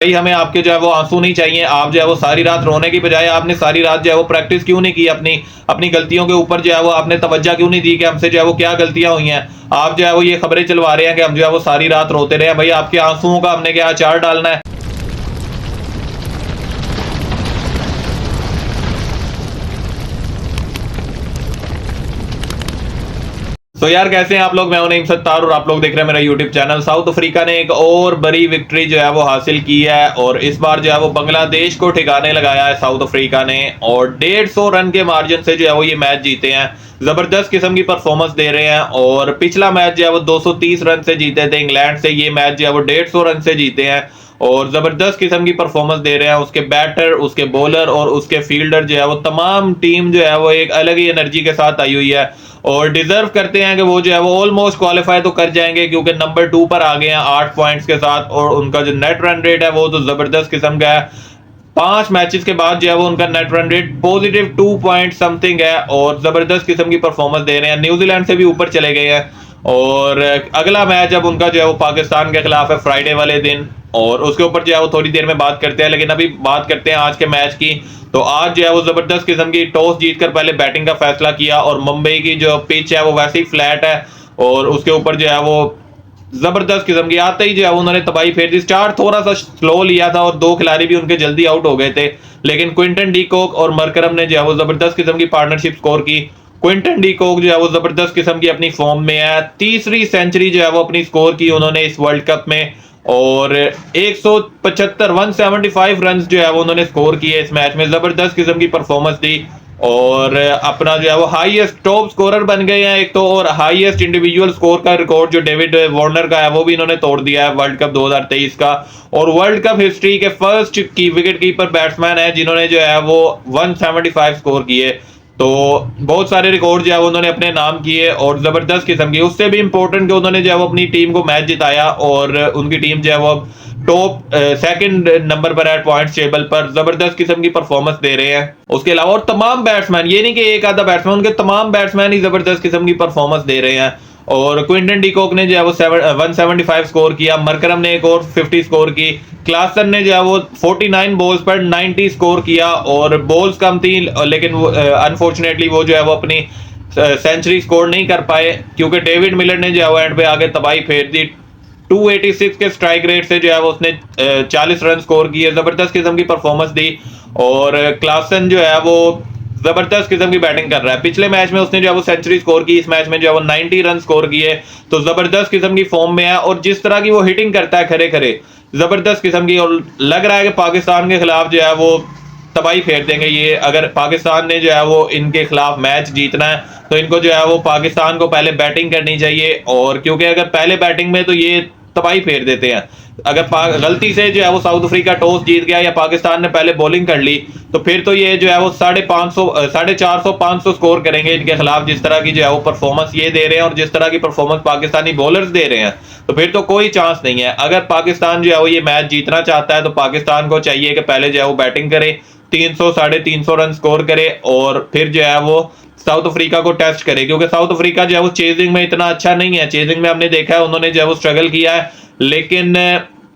भाई हमें आपके जो है वो आंसू नहीं चाहिए। आप जो है वो सारी रात रोने की बजाय आपने सारी रात जो है वो प्रैक्टिस क्यों नहीं की, अपनी अपनी गलतियों के ऊपर जो है वो आपने तवज्जो क्यों नहीं दी कि हमसे जो है वो क्या गलतियां हुई हैं। आप जो है वो ये खबरें चलवा रहे हैं कि हम जो है वो सारी रात रोते रहे। भाई आपके आंसुओं का हमने क्या अचार डालना है? तो यार कैसे हैं आप लोग? मैं हूं नईम सत्तार और आप लोग देख रहे हैं मेरा यूट्यूब चैनल। साउथ अफ्रीका ने एक और बड़ी विक्ट्री जो है वो हासिल की है और इस बार जो है वो बांग्लादेश को ठिकाने लगाया है साउथ अफ्रीका ने और 150 रन के मार्जिन से जो है वो ये मैच जीते हैं। जबरदस्त किस्म की परफॉर्मेंस दे रहे हैं और पिछला मैच जो है वो 230 रन से जीते थे इंग्लैंड से। ये मैच जो है वो 150 रन से जीते हैं और जबरदस्त किस्म की परफॉर्मेंस दे रहे हैं। उसके बैटर, उसके बॉलर और उसके फील्डर जो है वो तमाम टीम जो है वो एक अलग ही एनर्जी के साथ आई हुई है और डिजर्व करते हैं कि वो जो है वो ऑलमोस्ट क्वालिफाई तो कर जाएंगे क्योंकि नंबर 2 पर आ गए हैं 8 पॉइंट्स के साथ और उनका जो नेट रन रेट है वो तो जबरदस्त किस्म का है। 5 मैचेस के बाद जो है वो उनका net run rate positive 2 point something है और जबरदस्त किस्म की परफॉर्मेंस दे रहे हैं। न्यूजीलैंड से भी ऊपर चले गए हैं और अगला मैच अब उनका जो है वो पाकिस्तान के खिलाफ है फ्राइडे वाले दिन और उसके ऊपर जो है वो थोड़ी देर में बात करते हैं। लेकिन अभी बात करते हैं आज के मैच की। तो आज जो है वो जबरदस्त किस्म की टॉस जीतकर पहले बैटिंग का फैसला किया और मुंबई की जो पिच है वो वैसे ही फ्लैट है और उसके ऊपर जो है वो जबरदस्त किस्म की आते ही जो है उन्होंने तबाही फेर दी। स्टार्ट थोड़ा सा स्लो लिया था और 2 खिलाड़ी भी उनके जल्दी आउट हो गए थे, लेकिन क्विंटन डी कॉक और मरकरम ने जो है वो जबरदस्त किस्म की पार्टनरशिप स्कोर की। क्विंटन डी कॉक जो है वो जबरदस्त किस्म की अपनी फॉर्म में है, तीसरी सेंचुरी जो है वो अपनी स्कोर की उन्होंने इस वर्ल्ड कप में और 175 175 रन जो है वो उन्होंने स्कोर किए इस मैच में। जबरदस्त किस्म की परफॉर्मेंस दी और अपना जो है वो हाईएस्ट टॉप स्कोरर बन गए हैं एक तो, और हाईएस्ट इंडिविजुअल स्कोर का रिकॉर्ड जो डेविड वार्नर का है वो भी इन्होंने तोड़ दिया है वर्ल्ड कप 2023 का। और वर्ल्ड कप हिस्ट्री के फर्स्ट की विकेट कीपर बैट्समैन है जिन्होंने जो है वो 175 स्कोर किए। तो बहुत सारे रिकॉर्ड जो है उन्होंने अपने नाम किए और जबरदस्त किस्म की, उससे भी इंपॉर्टेंट कि उन्होंने जो है वो अपनी टीम को मैच जिताया और उनकी टीम जो है वो टॉप सेकंड नंबर पर है पॉइंट्स टेबल पर। जबरदस्त किस्म की परफॉर्मेंस दे रहे हैं। उसके अलावा और तमाम बैट्समैन, ये नहीं कि एक आधा बैट्समैन, उनके तमाम बैट्समैन ही जबरदस्त किस्म की परफॉर्मेंस दे रहे हैं। और क्विंटन डी कॉक ने जो है वो 175 स्कोर किया, मरकरम ने एक और 50 स्कोर की, क्लासन ने जो है वो 49 बॉल्स पर 90 स्कोर किया और बॉल्स कम थी लेकिन अनफॉर्चुनेटली वो जो है वो अपनी सेंचुरी स्कोर नहीं कर पाए क्योंकि डेविड मिलर ने जो है वो एंड पे आगे तबाही फेर दी। 286 के स्ट्राइक रेट से जो है वो उसने 40 रन स्कोर किए। जबरदस्त किस्म की परफॉर्मेंस दी और क्लासन जो है वो जबरदस्त किस्म की बैटिंग कर रहा है। पिछले मैच में उसने जो है वो सेंचुरी स्कोर की, इस मैच में जो है वो 90 रन स्कोर किए। तो जबरदस्त किस्म की फॉर्म में है और जिस तरह की वो हिटिंग करता है खरे खरे, जबरदस्त किस्म की, और लग रहा है कि पाकिस्तान के खिलाफ जो है वो तबाही फेर देंगे ये। अगर पाकिस्तान ने जो है वो इनके खिलाफ मैच जीतना है तो इनको जो है वो पाकिस्तान को पहले बैटिंग करनी चाहिए और क्योंकि अगर पहले बैटिंग में तो ये तबाही फेर देते हैं। अगर गलती से जो है वो साउथ अफ्रीका टॉस जीत गया या पाकिस्तान ने पहले बॉलिंग कर ली तो फिर तो ये जो है वो 450 500 स्कोर करेंगे इनके खिलाफ। जिस तरह की जो है वो परफॉर्मेंस ये दे रहे हैं और जिस तरह की परफॉर्मेंस पाकिस्तानी बॉलर्स दे रहे हैं तो फिर तो कोई चांस नहीं है। अगर पाकिस्तान जो है वो ये मैच जीतना चाहता है तो पाकिस्तान को चाहिए कि पहले जो है वो बैटिंग करे, 300 350 रन स्कोर करे और फिर जो है वो साउथ अफ्रीका को टेस्ट करे क्योंकि साउथ अफ्रीका जो है वो चेजिंग में इतना अच्छा नहीं है। चेजिंग में हमने देखा है उन्होंने जो है वो स्ट्रगल किया है, लेकिन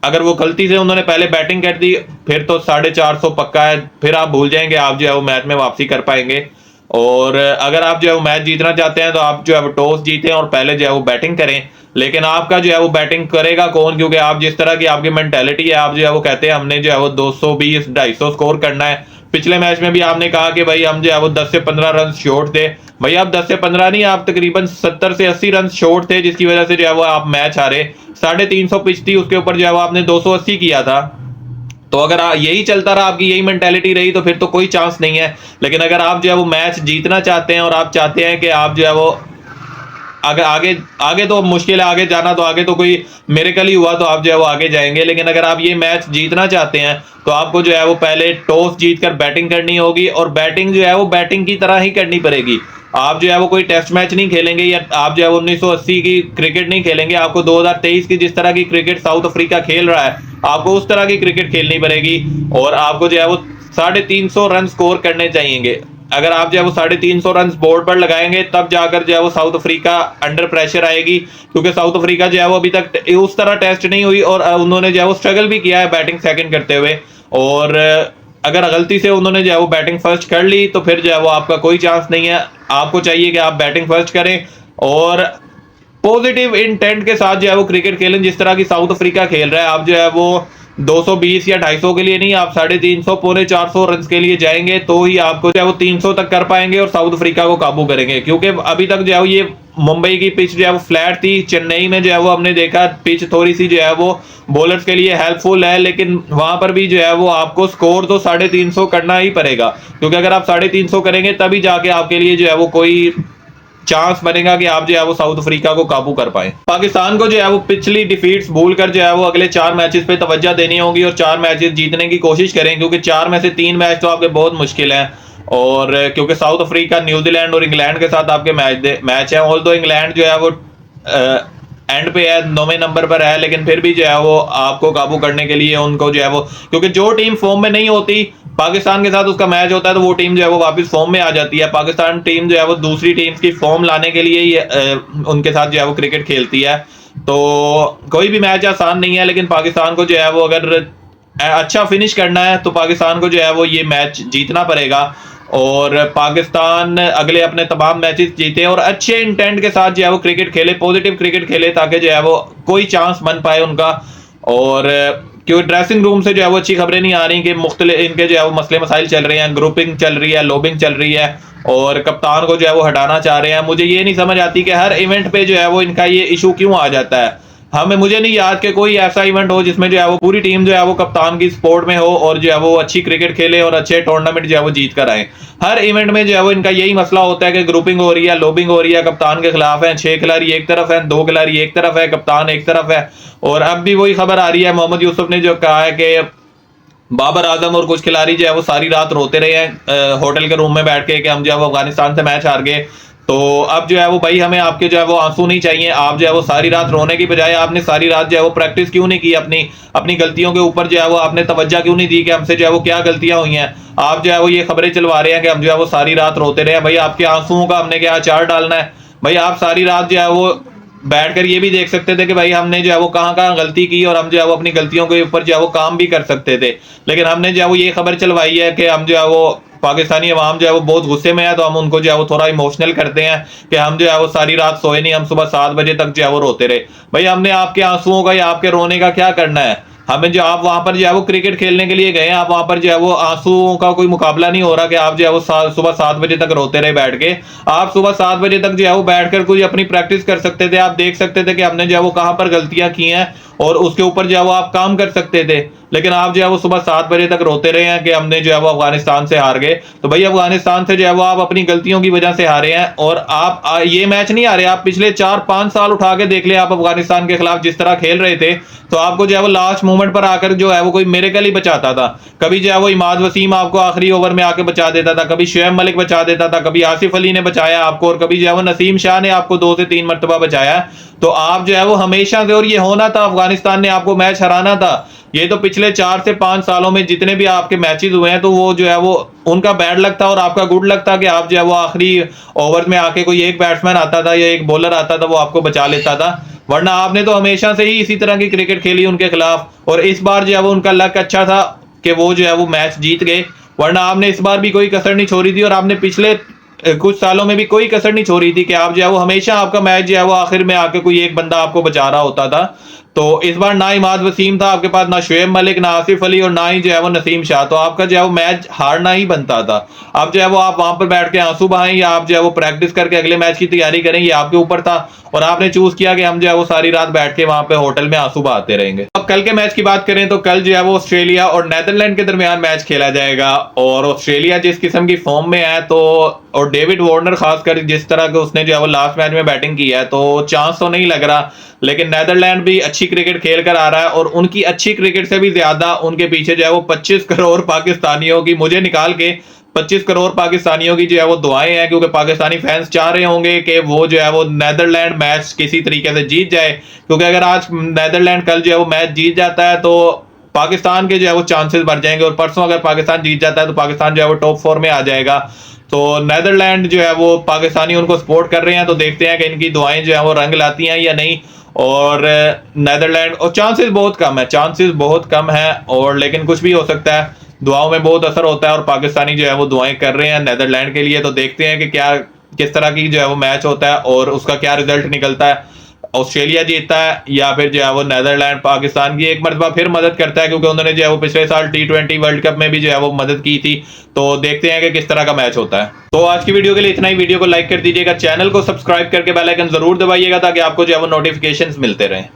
अगर वो गलती से उन्होंने पहले बैटिंग कर दी फिर तो 450 पक्का है, फिर आप भूल जाएंगे आप जो है वो मैच में वापसी कर पाएंगे। और अगर आप जो है वो मैच जीतना चाहते हैं तो आप जो है वो टॉस जीतें और पहले जो है वो बैटिंग करें। लेकिन आपका जो है वो बैटिंग करेगा कौन, क्योंकि आप जिस तरह की आपकी मेंटेलिटी है, आप जो है वो कहते हैं हमने जो है वो 220 250 स्कोर करना है। पिछले मैच में भी आपने कहा कि भाई हम जो है वो 10 से 15 रन शॉर्ट थे। भाई आप 10 से 15 नहीं, आप तकरीबन 70 से 80 रन शॉर्ट थे जिसकी वजह से जो है वो आप मैच हारे। 350 पिच थी, उसके ऊपर जो है वो आपने 280 किया था। तो अगर यही चलता रहा, आपकी यही मेंटेलिटी रही तो फिर तो कोई चांस नहीं है। लेकिन अगर आप जो है वो मैच जीतना चाहते हैं और आप चाहते हैं कि आप जो है वो आगे आगे आगे तो मुश्किल है आगे जाना, तो आगे तो कोई मिरेकल ही हुआ तो आप जो है वो आगे जाएंगे। लेकिन अगर आप ये मैच जीतना चाहते हैं तो आपको जो है वो पहले टॉस जीतकर बैटिंग करनी होगी और बैटिंग जो है वो बैटिंग की तरह ही करनी पड़ेगी। आप जो है वो कोई टेस्ट मैच नहीं खेलेंगे या आप जो है 1980 की क्रिकेट नहीं खेलेंगे। आपको 2023 की जिस तरह की क्रिकेट साउथ अफ्रीका खेल रहा है आपको उस तरह की क्रिकेट खेलनी पड़ेगी और आपको जो है वो 350 रन स्कोर करने चाहिए। अगर आप जो है वो 350 रन बोर्ड पर लगाएंगे तब जाकर जो है वो साउथ अफ्रीका अंडर प्रेशर आएगी, क्योंकि साउथ अफ्रीका जो है वो अभी तक उस तरह टेस्ट नहीं हुई और उन्होंने जो है वो स्ट्रगल भी किया है बैटिंग सेकंड करते हुए। और अगर गलती से उन्होंने जो है वो बैटिंग फर्स्ट कर ली तो फिर जो है वो आपका कोई चांस नहीं है। आपको चाहिए कि आप बैटिंग फर्स्ट करें और पॉजिटिव इंटेंट के साथ जो है वो क्रिकेट खेलें, जिस तरह की साउथ अफ्रीका खेल रहा है। आप जो है वो 220 या 250 के लिए नहीं, आप 350 पौने 400 रन के लिए जाएंगे तो ही आपको जो है वो 300 तक कर पाएंगे और साउथ अफ्रीका को काबू करेंगे। क्योंकि अभी तक जो है ये मुंबई की पिच जो है वो फ्लैट थी, चेन्नई में जो है वो हमने देखा पिच थोड़ी सी जो है वो बॉलर्स के लिए हेल्पफुल है, लेकिन वहां पर भी जो है वो आपको स्कोर तो 350 करना ही पड़ेगा, क्योंकि अगर आप 350 करेंगे तभी जाके आपके लिए जो है वो कोई चांस बनेगा कि आप जो है वो साउथ अफ्रीका को काबू कर पाए। पाकिस्तान को जो है वो पिछली डिफीट्स भूल कर जो है वो अगले 4 मैचेस पे तवज्जो देनी होगी और 4 मैचेस जीतने की कोशिश करें, क्योंकि 4 में से 3 मैच तो आपके बहुत मुश्किल हैं। और क्योंकि साउथ अफ्रीका, न्यूजीलैंड और इंग्लैंड के साथ आपके मैच है। ऑल्दो इंग्लैंड जो है वो एंड पे है, 9वें नंबर पर है, लेकिन फिर भी जो है वो आपको काबू करने के लिए उनको जो है वो, क्योंकि जो टीम फॉर्म में नहीं होती पाकिस्तान के साथ उसका मैच होता है तो वो टीम जो है वो वापस फॉर्म में आ जाती है। पाकिस्तान टीम जो है वो दूसरी टीम्स की फॉर्म लाने के लिए ही उनके साथ जो है वो क्रिकेट खेलती है। तो कोई भी मैच आसान नहीं है, लेकिन पाकिस्तान को जो है वो अगर अच्छा फिनिश करना है तो पाकिस्तान को जो है वो ये मैच जीतना पड़ेगा और पाकिस्तान अगले अपने तमाम मैचेस जीते और अच्छे इंटेंट के साथ जो है वो क्रिकेट खेले, पॉजिटिव क्रिकेट खेले, ताकि जो है वो कोई चांस बन पाए उनका। और क्योंकि ड्रेसिंग रूम से जो है वो अच्छी खबरें नहीं आ रही कि मुख्तलिफ इनके जो है वो मसले मसाइल चल रहे हैं, ग्रुपिंग चल रही है, लॉबिंग चल रही है और कप्तान को जो है वो हटाना चाह रहे हैं। मुझे ये नहीं समझ आती कि हर इवेंट पे जो है वो इनका ये इशू क्यों आ जाता है। मुझे नहीं याद कि कोई ऐसा इवेंट हो जिसमें जो है वो पूरी टीम जो है वो कप्तान की सपोर्ट में हो और जो है वो अच्छी क्रिकेट खेले और अच्छे टूर्नामेंट जो है वो जीत कर आए। हर इवेंट में जो है वो इनका यही मसला होता है कि ग्रुपिंग हो रही है, लॉबिंग हो रही है, कप्तान के खिलाफ है, 6 खिलाड़ी एक तरफ है, 2 खिलाड़ी एक तरफ है, कप्तान एक तरफ है। और अब भी वही खबर आ रही है, मोहम्मद यूसुफ ने जो कहा है कि बाबर आजम और कुछ खिलाड़ी जो है वो सारी रात रोते रहे हैं होटल के रूम में बैठ के कि हम जो है वो अफगानिस्तान से मैच हार गए। तो अब जो है वो भाई हमें आपके जो है वो आंसू नहीं चाहिए। आप जो है वो सारी रात रोने की बजाय आपने सारी रात जो है वो प्रैक्टिस क्यों नहीं की, अपनी गलतियों के ऊपर जो है वो आपने तवज्जो क्यों नहीं दी कि हमसे जो है वो क्या गलतियां हुई हैं। आप जो है वो ये खबरें चलवा रहे हैं कि हम जो है वो सारी रात रोते रहे हैं। भाई आपके आंसुओं का हमने क्या अचार डालना है? भाई आप सारी रात जो है वो बैठकर ये भी देख सकते थे कि भाई हमने जो है वो कहाँ कहाँ गलती की और हम जो है वो अपनी गलतियों के ऊपर जो है वो काम भी कर सकते थे। लेकिन हमने जो है वो ये खबर चलवाई है कि हम जो है वो पाकिस्तानी अवाम जो है वो बहुत गुस्से में है, तो हम उनको जो है वो थोड़ा इमोशनल करते हैं कि हम जो है वो सारी रात सोए नहीं, हम सुबह 7 बजे तक जो है वो रोते रहे। भाई हमने आपके आंसुओं का या आपके रोने का क्या करना है? हमें जो आप वहां पर जो है वो क्रिकेट खेलने के लिए गए हैं, आप वहां पर जो है वो आंसुओं का कोई मुकाबला नहीं हो रहा कि आप जो है वो सुबह 7 बजे तक रोते रहे बैठ के। आप सुबह 7 बजे तक जो है वो बैठकर कोई अपनी प्रैक्टिस कर सकते थे, आप देख सकते थे कि हमने जो है वो कहां पर गलतियां की हैं और उसके ऊपर जो है वो आप काम कर सकते थे। लेकिन आप जो है वो सुबह 7 बजे तक रोते रहे हैं कि हमने जो है वो अफगानिस्तान से हार गए। तो भाई अफगानिस्तान से जो है वो आप अपनी गलतियों की वजह से हारे हैं और आप ये मैच नहीं हारे, आप पिछले 4-5 साल उठा के देख ले, आप अफगानिस्तान के खिलाफ जिस तरह खेल रहे थे तो आपको जो है वो लास्ट मोमेंट पर आकर जो है वो कोई मिरेकल ही बचाता था। कभी जो है वो इमाद वसीम आपको आखिरी ओवर में आके बचा देता था, कभी शुएब मलिक बचा देता था, कभी आसिफ अली ने बचाया आपको और कभी जो है वो नसीम शाह ने आपको 2 से 3 मरतबा बचाया। तो आप जो है वो हमेशा से, और ये होना था, अफगानिस्तान ने आपको मैच हराना था। ये तो पिछले 4 से 5 सालों में जितने भी आपके मैचेस हुए हैं तो वो जो है वो उनका बैड लक था और आपका गुड लक था कि आप जो है वो आखिरी ओवर में आके कोई एक बैट्समैन आता था या एक बॉलर आता था वो आपको बचा लेता था। वरना आपने तो हमेशा से ही इसी तरह की क्रिकेट खेली उनके खिलाफ और इस बार जो है वो उनका लक अच्छा था कि वो जो है वो मैच जीत गए। वरना आपने इस बार भी कोई कसर नहीं छोड़ी थी और आपने पिछले कुछ सालों में भी कोई कसर नहीं छोड़ी थी कि आप जो है वो हमेशा आपका मैच जो है वो आखिर में आके कोई एक बंदा आपको बचा रहा होता था। तो इस बार ना इमाद वसीम था आपके पास, ना शुएब मलिक, ना आसिफ अली और ना ही जो है वो नसीम शाह। तो आपका जो है वो मैच हारना ही बनता था। अब जो है वो आप वहां पर बैठ के आंसू बहाएं या आप जो है वो प्रैक्टिस करके अगले मैच की तैयारी करें, ये आपके ऊपर था और आपने चूज किया कि हम जो है वो सारी रात बैठ के वहां पे होटल में आंसू बहाते रहेंगे। अब कल के मैच की बात करें तो कल जो है वो ऑस्ट्रेलिया और नेदरलैंड के दरमियान मैच खेला जाएगा और ऑस्ट्रेलिया जिस किस्म की फॉर्म में है तो और डेविड वार्नर खासकर जिस तरह के उसने जो है वो लास्ट मैच में बैटिंग की है तो चांस तो नहीं लग रहा। लेकिन नेदरलैंड भी अच्छी क्रिकेट खेल कर आ रहा है और उनकी अच्छी क्रिकेट से भी ज्यादा उनके पीछे जो है वो 25 करोड़ पाकिस्तानियों की, मुझे निकाल के 25 करोड़ पाकिस्तानियों की जो है वो दुआएं हैं, क्योंकि पाकिस्तानी फैंस चाह रहे होंगे कि वो जो है वो नेदरलैंड मैच किसी तरीके से जीत जाए। क्योंकि अगर आज नेदरलैंड कल जो है वो मैच जीत जाता है तो पाकिस्तान के जो है वो चांसेस बढ़ जाएंगे। और परसों अगर पाकिस्तान जीत जाता है तो पाकिस्तान जो है वो टॉप 4 में आ जाएगा। तो नेदरलैंड जो है वो पाकिस्तानी उनको सपोर्ट कर रहे हैं, तो देखते हैं कि इनकी दुआएं जो है वो रंग लाती हैं या नहीं। और नेदरलैंड, और चांसेस बहुत कम है, चांसेस बहुत कम है, और लेकिन कुछ भी हो सकता है। दुआओं में बहुत असर होता है और पाकिस्तानी जो है वो दुआएं कर रहे हैं नेदरलैंड के लिए। तो देखते हैं कि क्या किस तरह की जो है वो मैच होता है और उसका क्या रिजल्ट निकलता है। ऑस्ट्रेलिया जीतता है या फिर जो है वो नेदरलैंड पाकिस्तान की एक मरतबा फिर मदद करता है, क्योंकि उन्होंने जो है वो पिछले साल T20 वर्ल्ड कप में भी जो है वो मदद की थी। तो देखते हैं कि किस तरह का मैच होता है। तो आज की वीडियो के लिए इतना ही। वीडियो को लाइक कर दीजिएगा, चैनल को सब्सक्राइब करके बेल आइकन जरूर दबाइएगा ताकि आपको जो है वो नोटिफिकेशंस मिलते रहें।